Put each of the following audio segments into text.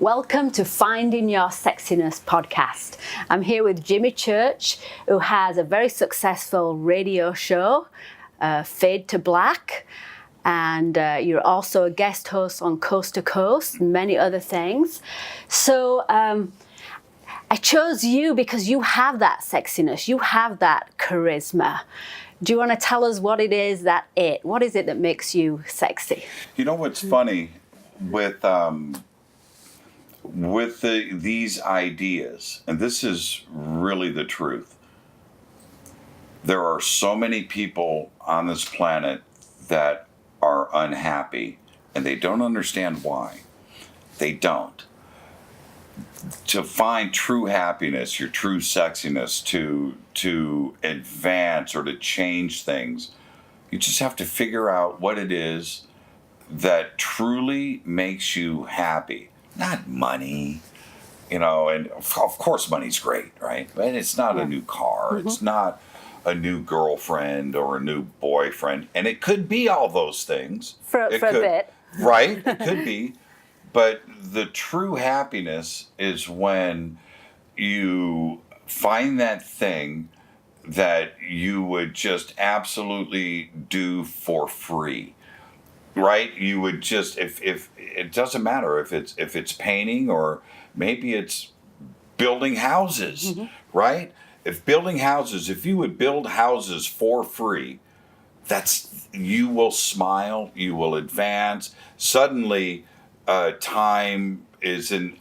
Welcome to Finding Your Sexiness podcast. I'm here with Jimmy Church, who has a very successful radio show, Fade to Black, and you're also a guest host on Coast to Coast and many other things. So I chose you because you have that sexiness, you have that charisma. Do you want to tell us what it is what is it that makes you sexy? You know what's funny with these ideas, and this is really the truth. There are so many people on this planet that are unhappy, and they don't understand why. They don't. To find true happiness, your true sexiness, to advance or to change things, you just have to figure out what it is that truly makes you happy. Not money, and of course money's great, right? But it's not a new car. Mm-hmm. It's not a new girlfriend or a new boyfriend. And it could be all those things. For a bit. Right? It could be. But the true happiness is when you find that thing that you would just absolutely do for free. Right? You would just, if it doesn't matter if it's painting or maybe it's building houses, mm-hmm. right? If you would build houses for free, you will smile, you will advance. Suddenly, time is an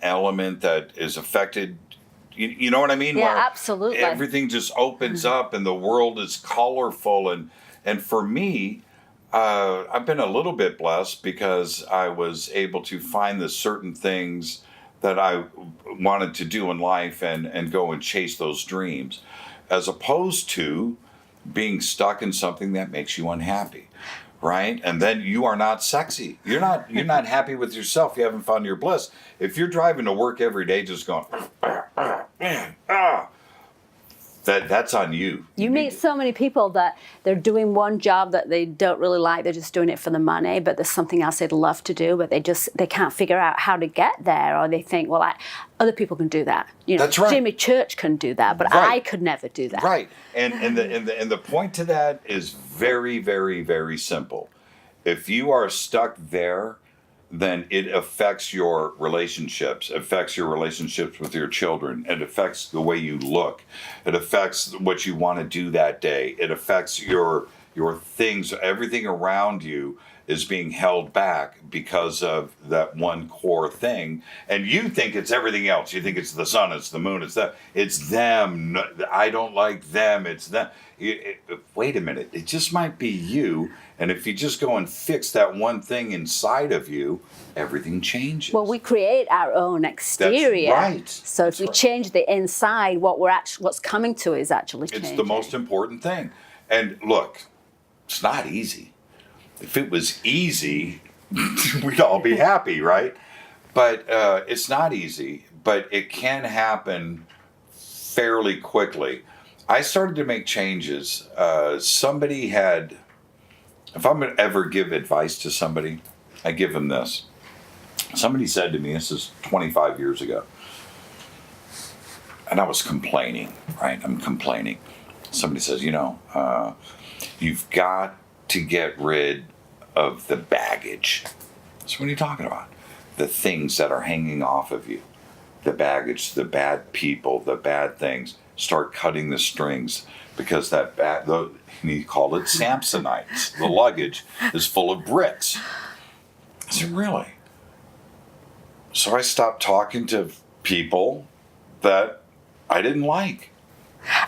element that is affected. You know what I mean? Yeah, where absolutely. Everything just opens up and the world is colorful. And for me, I've been a little bit blessed because I was able to find the certain things that I wanted to do in life and go and chase those dreams, as opposed to being stuck in something that makes you unhappy, right? And then you are not sexy. You're not happy with yourself. You haven't found your bliss. If you're driving to work every day just going, man, that's on you. You meet so many people that they're doing one job that they don't really like. They're just doing it for the money, but there's something else they'd love to do, but they can't figure out how to get there, or they think, well, other people can do that. That's right. Jimmy Church can do that, but right. I could never do that. Right. And the point to that is very, very, very simple. If you are stuck there, then it affects your relationships, affects your relationships with your children. It affects the way you look. It affects what you want to do that day. It affects your things. Everything around you is being held back because of that one core thing. And you think it's everything else. You think it's the sun, it's the moon, it's that. It's them. I don't like them. It's them. Wait a minute. It just might be you. And if you just go and fix that one thing inside of you, everything changes. Well, we create our own exterior. That's right. So if we change the inside, what's coming to is actually changing. It's the most important thing. And look, it's not easy. If it was easy, we'd all be happy, right? But it's not easy, but it can happen fairly quickly. I started to make changes. If I'm going to ever give advice to somebody, I give them this. Somebody said to me, this is 25 years ago, and I was complaining, right? I'm complaining. Somebody says, you've got to get rid of the baggage. So what are you talking about? The things that are hanging off of you. The baggage, the bad people, the bad things. Start cutting the strings, because he called it Samsonite. The luggage is full of bricks. I said, really? So I stopped talking to people that I didn't like.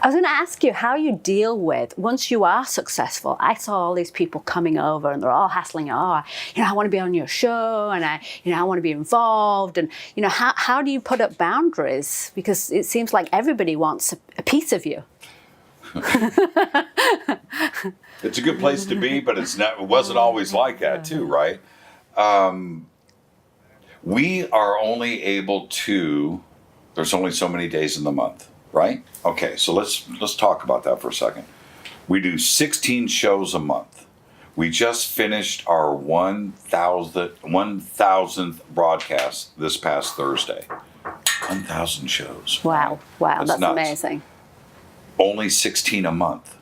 I was going to ask you how you deal with, once you are successful. I saw all these people coming over and they're all hassling, I want to be on your show, and I want to be involved. And, how do you put up boundaries? Because it seems like everybody wants a piece of you. It's a good place to be, but it wasn't always like that too, right? We are only able to, there's only so many days in the month. Right? Okay, so let's talk about that for a second. We do 16 shows a month. We just finished our 1,000th broadcast this past Thursday. 1,000 shows. Wow, that's nuts. amazing. Only 16 a month.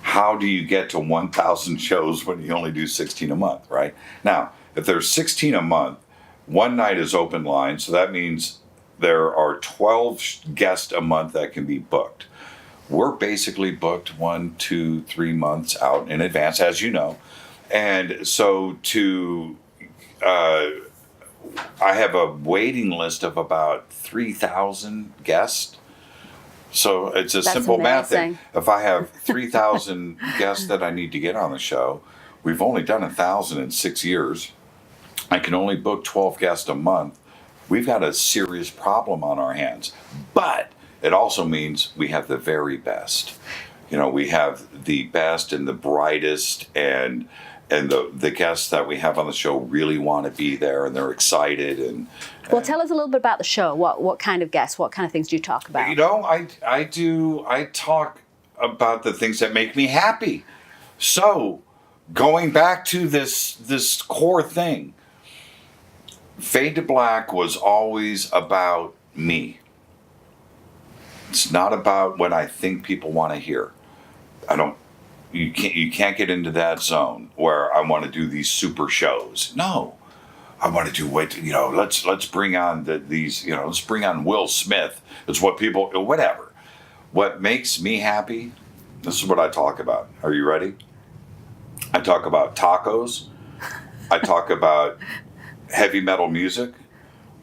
How do you get to 1,000 shows when you only do 16 a month, right? Now, if there's 16 a month, one night is open line, so that means there are 12 guests a month that can be booked. We're basically booked 1, 2, 3 months out in advance, as you know. And so I have a waiting list of about 3,000 guests. So it's a simple math thing. If I have 3,000 guests that I need to get on the show, we've only done 1,000 in 6 years. I can only book 12 guests a month. We've got a serious problem on our hands. But it also means we have the very best. We have the best and the brightest, and the guests that we have on the show really want to be there, and they're excited. Well, tell us a little bit about the show. What kind of guests? What kind of things do you talk about? I talk about the things that make me happy. So, going back to this core thing, Fade to Black was always about me. It's not about what I think people want to hear. You can't get into that zone where I want to do these super shows. No, I want to do let's bring on let's bring on Will Smith. It's what people, whatever. What makes me happy, this is what I talk about. Are you ready? I talk about tacos. I talk about heavy metal music.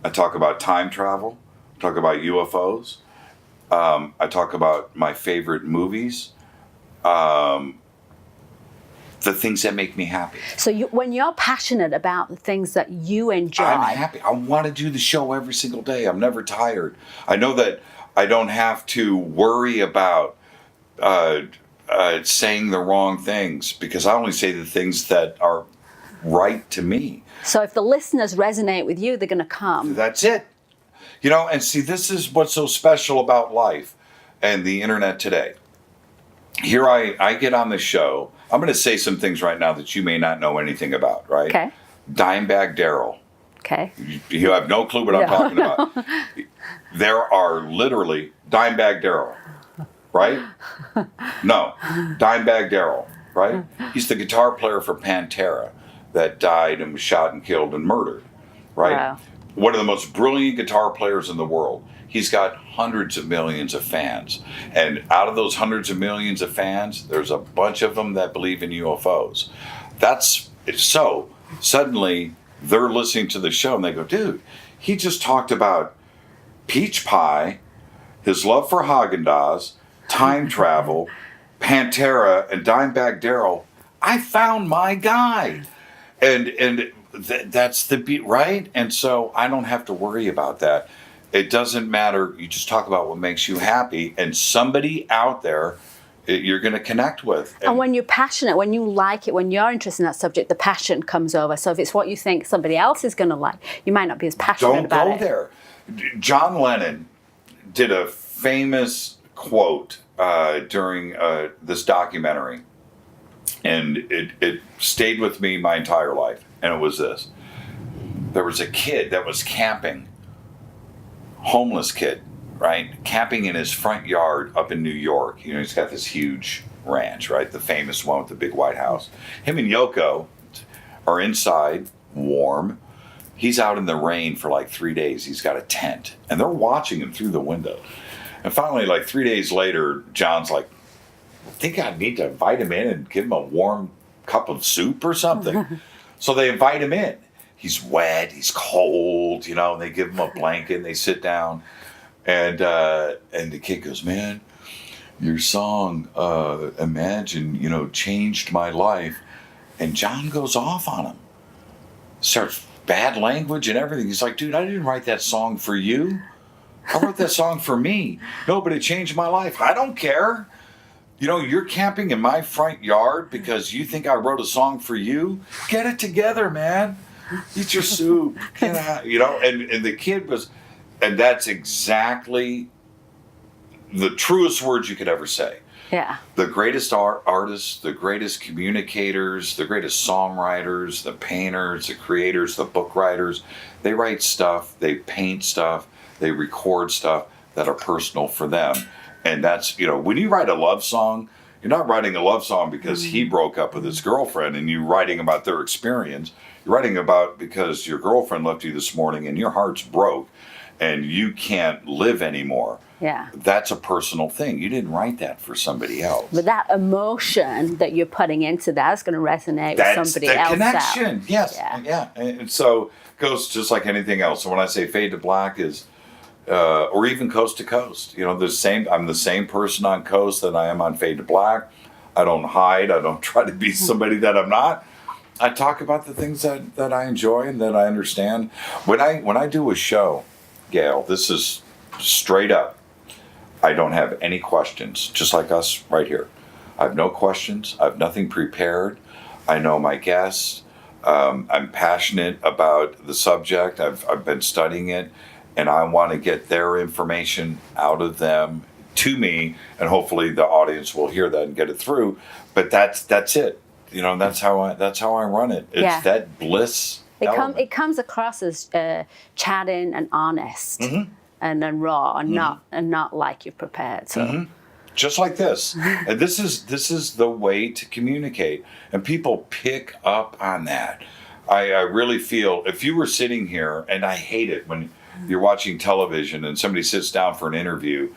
I talk about time travel. I talk about UFOs. I talk about my favorite movies. The things that make me happy. So when you're passionate about the things that you enjoy, I'm happy. I want to do the show every single day. I'm never tired. I know that I don't have to worry about saying the wrong things, because I only say the things that are right to me. So if the listeners resonate with you, they're going to come. That's it. And see, this is what's so special about life and the internet today. Here I get on the show. I'm going to say some things right now that you may not know anything about, right? Okay. Dimebag Darrell. Okay. You have no clue what I'm talking about. There are literally Dimebag Darrell, right? No, Dimebag Darrell, right? He's the guitar player for Pantera that died and was shot and killed and murdered, right? Wow. One of the most brilliant guitar players in the world. He's got hundreds of millions of fans. And out of those hundreds of millions of fans, there's a bunch of them that believe in UFOs. So suddenly they're listening to the show and they go, dude, he just talked about peach pie, his love for Haagen-Dazs, time travel, Pantera, and Dimebag Darrell. I found my guy. And that's the beat, right? And so I don't have to worry about that. It doesn't matter. You just talk about what makes you happy, and somebody out there you're going to connect with. And when you're passionate, when you like it, when you're interested in that subject, the passion comes over. So if it's what you think somebody else is going to like, you might not be as passionate about it. Don't go there. John Lennon did a famous quote during this documentary, and it stayed with me my entire life, and it was this. There was a kid that was camping, homeless kid, right? Camping in his front yard up in New York. He's got this huge ranch, right? The famous one with the big white house. Him and Yoko are inside, warm. He's out in the rain for like 3 days. He's got a tent, and they're watching him through the window. And finally, like 3 days later, John's like, I think I need to invite him in and give him a warm cup of soup or something. So they invite him in. He's wet, he's cold, and they give him a blanket and they sit down. And the kid goes, man, your song, Imagine, changed my life. And John goes off on him. Starts bad language and everything. He's like, dude, I didn't write that song for you. I wrote that song for me. No, but it changed my life. I don't care. You're camping in my front yard because you think I wrote a song for you. Get it together, man. Eat your soup. Get out. And the kid was, and that's exactly the truest words you could ever say. Yeah. The greatest artists, the greatest communicators, the greatest songwriters, the painters, the creators, the book writers, they write stuff, they paint stuff, they record stuff that are personal for them. And that's, when you write a love song, you're not writing a love song because he broke up with his girlfriend and you're writing about their experience. You're writing about because your girlfriend left you this morning and your heart's broke and you can't live anymore. Yeah. That's a personal thing. You didn't write that for somebody else. But that emotion that you're putting into that's going to resonate with somebody else. That's the connection. Yes. Yeah. And so it goes just like anything else. So when I say Fade to Black is, or even Coast to Coast, I'm the same person on Coast that I am on Fade to Black. I don't hide. I don't try to be somebody that I'm not. I talk about the things that I enjoy and that I understand. When I do a show, Gail, this is straight up. I don't have any questions, just like us right here. I have no questions. I have nothing prepared. I know my guests. I'm passionate about the subject. I've been studying it, and I want to get their information out of them to me, and hopefully the audience will hear that and get it through. But that's it. That's how I run it. It's that bliss. It comes across as chatting and honest. Mm-hmm. And then raw and not like you've prepared. So just like this. And this is the way to communicate. And people pick up on that. I really feel if you were sitting here, and I hate it when you're watching television and somebody sits down for an interview,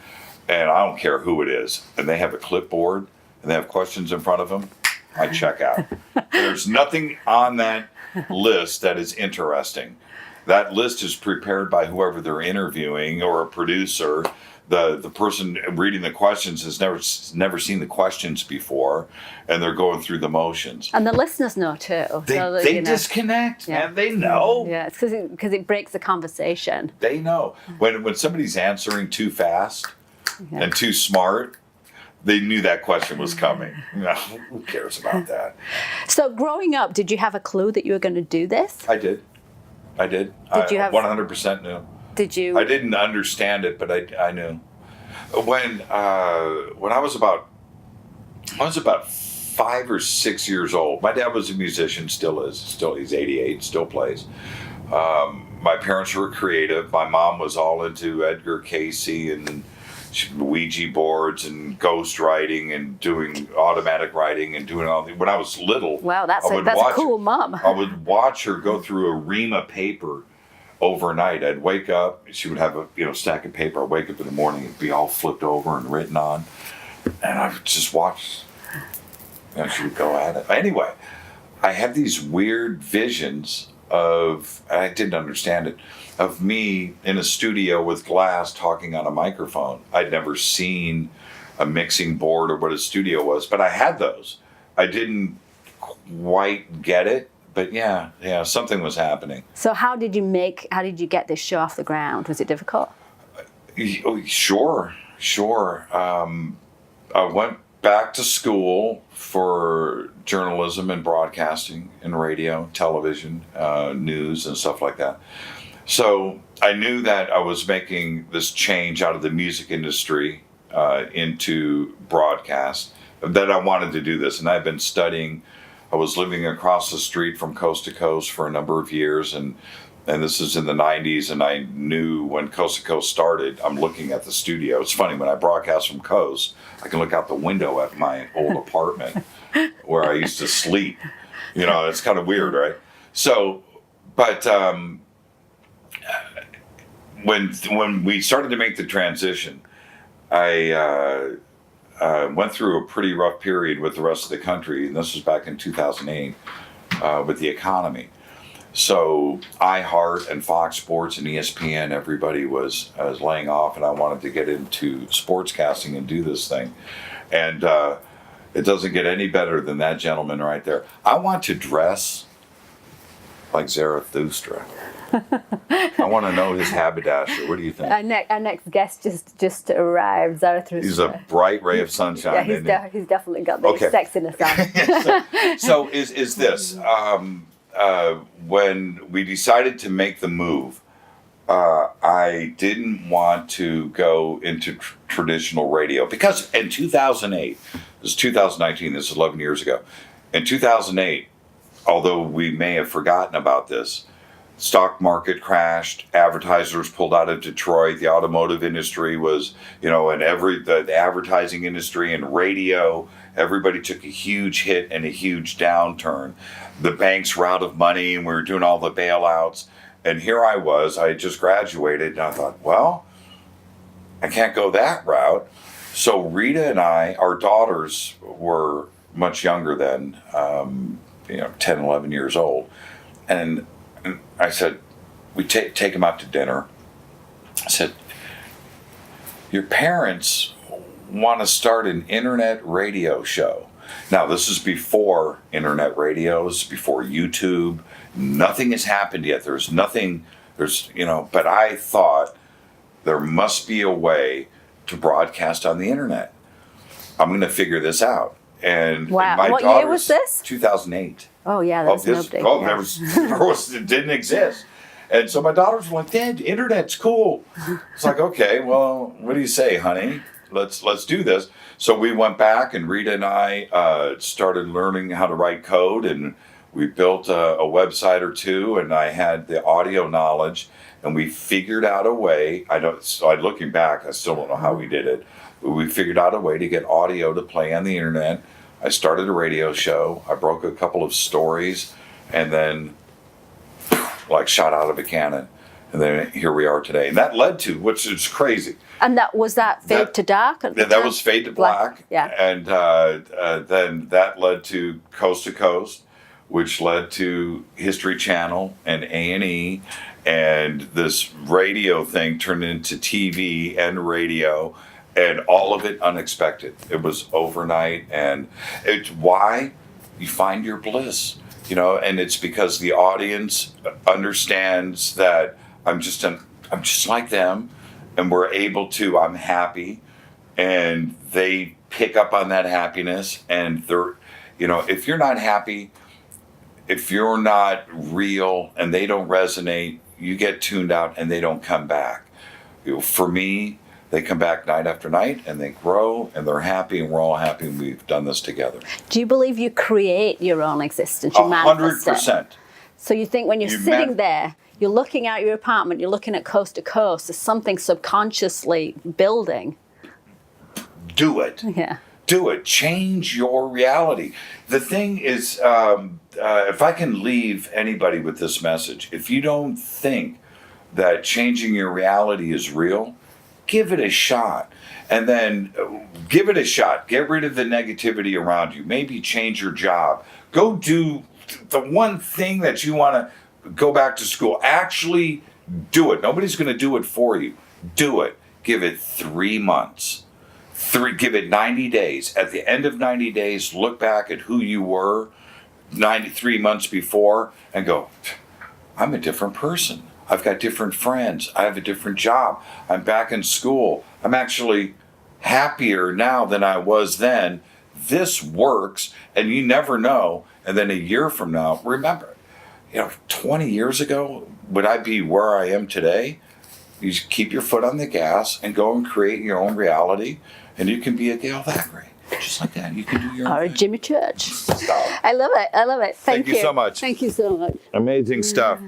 and I don't care who it is, and they have a clipboard and they have questions in front of them, I check out. There's nothing on that list that is interesting. That list is prepared by whoever they're interviewing or a producer. The person reading the questions has never seen the questions before, and they're going through the motions. And the listeners know too. They disconnect, and they know. Yeah, it's because it breaks the conversation. They know. When somebody's answering too fast and too smart, they knew that question was coming. Who cares about that? So growing up, did you have a clue that you were going to do this? I did. Did you have 100% knew? Did you? I didn't understand it, but I knew. When I was about 5 or 6 years old, my dad was a musician, still is. He's 88, still plays. My parents were creative. My mom was all into Edgar Casey and Ouija boards and ghost writing and doing automatic writing and doing all the. When I was little, wow, that's a cool mom. I would watch her go through a ream of paper overnight. I'd wake up, she would have a stack of paper. I'd wake up in the morning, it'd be all flipped over and written on, and I would just watch. She would go at it. Anyway, I had these weird visions of, I didn't understand it, of me in a studio with glass talking on a microphone. I'd never seen a mixing board or what a studio was, but I had those. I didn't quite get it, but yeah, something was happening. So how did you get this show off the ground? Was it difficult? Sure. I went back to school for journalism and broadcasting and radio, television, news and stuff like that. So I knew that I was making this change out of the music industry into broadcast, that I wanted to do this. And I've been studying. I was living across the street from Coast to Coast for a number of years, and this is in the 90s, and I knew when Coast to Coast started, I'm looking at the studio. It's funny, when I broadcast from Coast, I can look out the window at my old apartment where I used to sleep. It's kind of weird, right? So, but when we started to make the transition, I went through a pretty rough period with the rest of the country, and this was back in 2008 with the economy. So iHeart and Fox Sports and ESPN, everybody was laying off, and I wanted to get into sportscasting and do this thing. And it doesn't get any better than that gentleman right there. I want to dress like Zarathustra. I want to know his haberdasher. What do you think? Our next guest just arrived, Zarathustra. He's a bright ray of sunshine. Yeah, he's definitely got the sexiness on. So is this when we decided to make the move? I didn't want to go into traditional radio because in 2008, this is 2019, this is 11 years ago. In 2008, although we may have forgotten about this, stock market crashed, advertisers pulled out of Detroit, the automotive industry was, and the advertising industry and radio, everybody took a huge hit and a huge downturn. The banks were out of money and we were doing all the bailouts. And here I was, I had just graduated, and I thought, well, I can't go that route. So Rita and I, our daughters were much younger then, 10, 11 years old. And I said, we take them out to dinner. I said, your parents want to start an internet radio show. Now, this is before internet radios, before YouTube. Nothing has happened yet. But I thought there must be a way to broadcast on the internet. I'm going to figure this out. And wow. My what year was this? 2008. Oh, yeah, that's no big. It didn't exist. And so my daughters were like, Dad, internet's cool. It's like, okay, well, what do you say, honey? Let's do this. So we went back, and Rita and I started learning how to write code, and we built a website or two, and I had the audio knowledge, and we figured out a way. Looking back, I still don't know how we did it, but we figured out a way to get audio to play on the internet. I started a radio show. I broke a couple of stories, and then shot out of a cannon. And then here we are today. And that led to, which is crazy. And that Fade to Dark? That was Fade to Black. Yeah. And then that led to Coast, which led to History Channel and A&E. And this radio thing turned into TV and radio. And all of it unexpected. It was overnight. And it's why you find your bliss. And it's because the audience understands that I'm just like them, and we're able to, I'm happy, and they pick up on that happiness, and they're, if you're not happy, if you're not real and they don't resonate, you get tuned out and they don't come back. For me, they come back night after night and they grow and they're happy, and we're all happy, and we've done this together. Do you believe you create your own existence? You 100%. So you think when you're sitting there, you're looking out your apartment, you're looking at Coast to Coast, there's something subconsciously building. Do it. Yeah. Do it. Change your reality. The thing is, if I can leave anybody with this message, if you don't think that changing your reality is real, give it a shot. And then give it a shot. Get rid of the negativity around you. Maybe change your job. Go do the one thing that you want to go back to school. Actually do it. Nobody's going to do it for you. Do it. Give it 3 months. Give it 90 days. At the end of 90 days, look back at who you were 93 months before and go, I'm a different person. I've got different friends. I have a different job. I'm back in school. I'm actually happier now than I was then. This works, and you never know. And then a year from now, remember, 20 years ago, would I be where I am today? You just keep your foot on the gas and go and create your own reality, and you can be a Gail Thackray. Just like that. You can do your own thing. Jimmy Church. I love it. Thank you so much. Thank you so much. Amazing stuff.